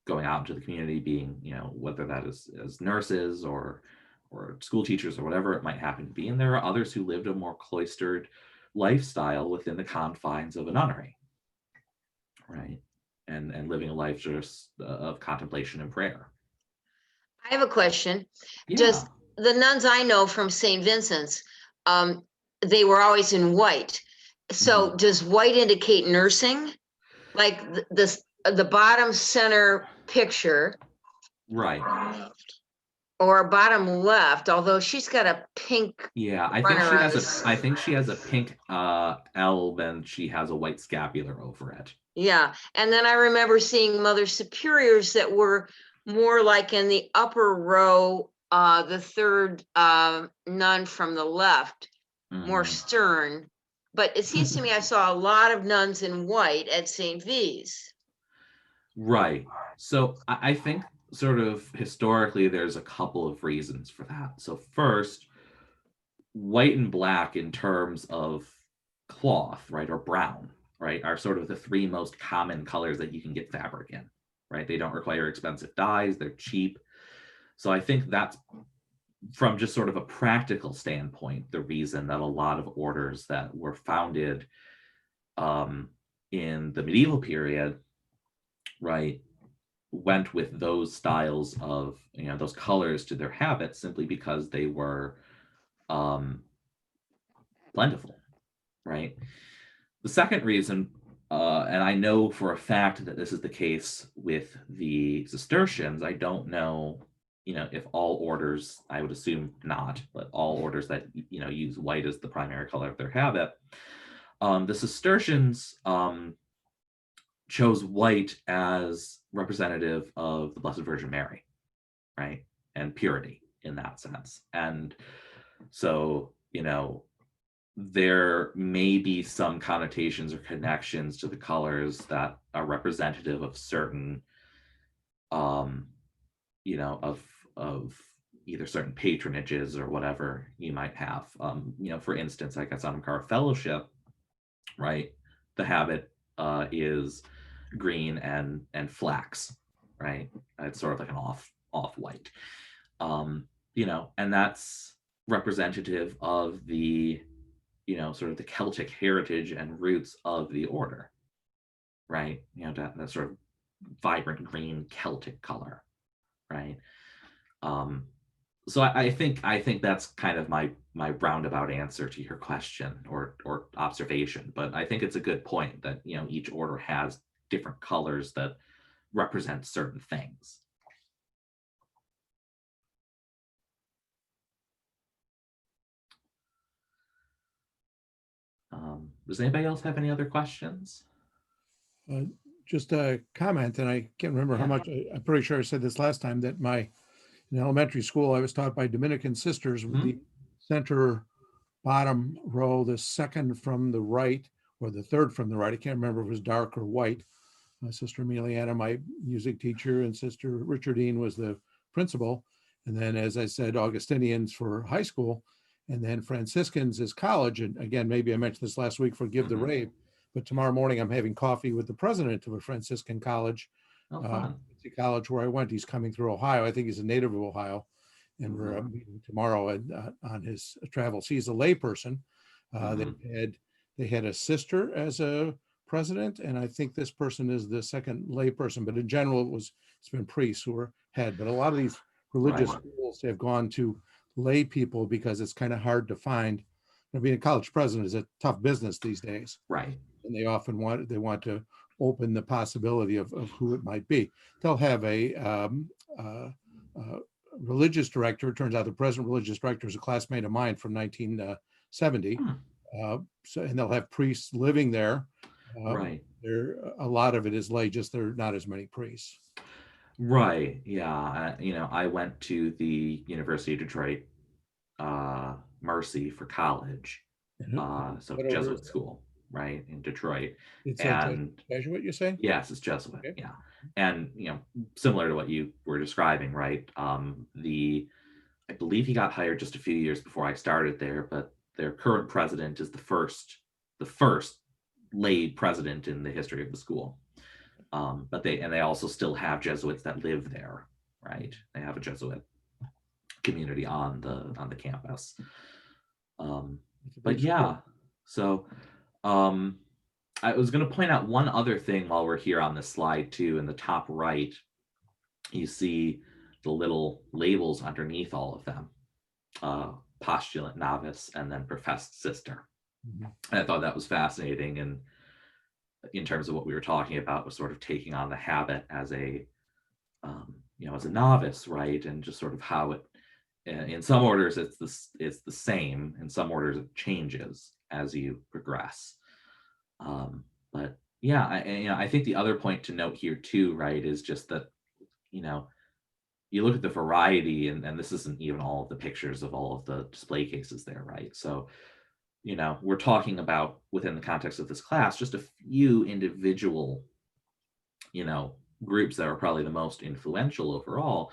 going out into the community, being, whether that is as nurses or school teachers or whatever it might happen to be. And there are others who lived a more cloistered lifestyle within the confines of a nunnery, right? And living a life just of contemplation and prayer. I have a question. Yeah. Does the nuns I know from St. Vincent's, they were always in white. So does white indicate nursing? Like the bottom center picture, right, or bottom left, although she's got a pink. Yeah, I think she has a pink alb, and she has a white scapular over it. Yeah, and then I remember seeing Mother Superiors that were more like in the upper row, the third nun from the left, more stern. But it seems to me I saw a lot of nuns in white at St. V's. Right. So I think sort of historically there's a couple of reasons for that. So first, white and black in terms of cloth, right, or brown, right, are sort of the three most common colors that you can get fabric in, right? They don't require expensive dyes, they're cheap. So I think that's, from just sort of a practical standpoint, the reason that a lot of orders that were founded in the medieval period, right, went with those styles of, those colors to their habits, simply because they were plentiful, right? The second reason, and I know for a fact that this is the case with the Cistercians, I don't know, if all orders, I would assume not, but all orders that, use white as the primary color of their habit, the Cistercians chose white as representative of the Blessed Virgin Mary, right? And purity in that sense. And so, there may be some connotations or connections to the colors that are representative of certain, of either certain patronages or whatever you might have. For instance, I guess on Car Fellowship, right? The habit is green and flax, right? It's sort of like an off white, and that's representative of the, sort of the Celtic heritage and roots of the order, right? That sort of vibrant green Celtic color, right? So I think that's kind of my roundabout answer to your question or observation, but I think it's a good point that, each order has different colors that represent certain things. Does anybody else have any other questions? Just a comment, and I can't remember how much, I'm pretty sure I said this last time, that in elementary school, I was taught by Dominican sisters with the center bottom row, the second from the right, or the third from the right. I can't remember if it was dark or white. My sister Emiliana, my music teacher, and sister Richardine was the principal. And then, as I said, Augustinians for high school, and then Franciscans is college. And again, maybe I mentioned this last week, forgive the rave, but tomorrow morning I'm having coffee with the president of a Franciscan college, college where I went. He's coming through Ohio. I think he's a native of Ohio. And we're meeting tomorrow on his travels. He's a layperson. They had a sister as a president, and I think this person is the second layperson. But in general, it's been priests who are head. But a lot of these religious schools have gone to lay people because it's kind of hard to find. Being a college president is a tough business these days, right? And they often want to open the possibility of who it might be. They'll have a religious director. It turns out the present religious director is a classmate of mine from 1970. So, and they'll have priests living there. Right. A lot of it is lay, just there are not as many priests. Right. Yeah. I went to the University of Detroit Mercy for college. So Jesuit school, right, in Detroit. It's and Jesuit, you say? Yes, it's Jesuit. Okay. Yeah. And similar to what you were describing, right? I believe he got hired just a few years before I started there, but their current president is the first lay president in the history of the school. But they also still have Jesuits that live there, right? They have a Jesuit community on the campus. But yeah, so I was going to point out one other thing while we're here on this slide too. In the top right, you see the little labels underneath all of them: postulant, novice, and then professed sister. And I thought that was fascinating, and in terms of what we were talking about, was sort of taking on the habit as a as a novice, right? And just sort of how it, in some orders it's the same, in some orders it changes as you progress. But yeah, I think the other point to note here too, right, is just that you look at the variety, and this isn't even all of the pictures of all of the display cases there, right? So we're talking about, within the context of this class, just a few individual groups that are probably the most influential overall,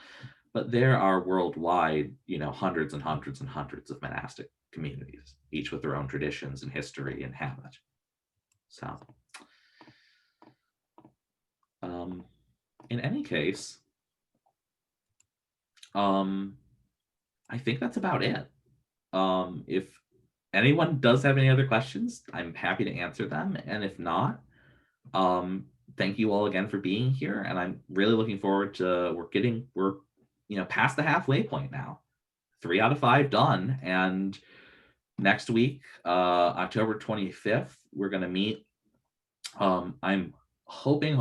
but there are worldwide hundreds and hundreds and hundreds of monastic communities, each with their own traditions and history and habit. So, in any case, I think that's about it. If anyone does have any other questions, I'm happy to answer them. And if not, thank you all again for being here. And I'm really looking forward to, we're past the halfway point now. 3 out of 5 done. And next week, October 25th, we're going to meet. I'm hoping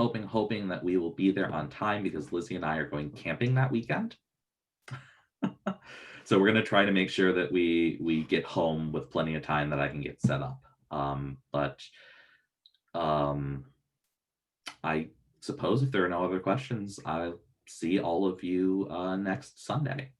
that we will be there on time because Lizzie and I are going camping that weekend. So we're going to try to make sure that we get home with plenty of time that I can get set up. But I suppose if there are no other questions, I'll see all of you next Sunday.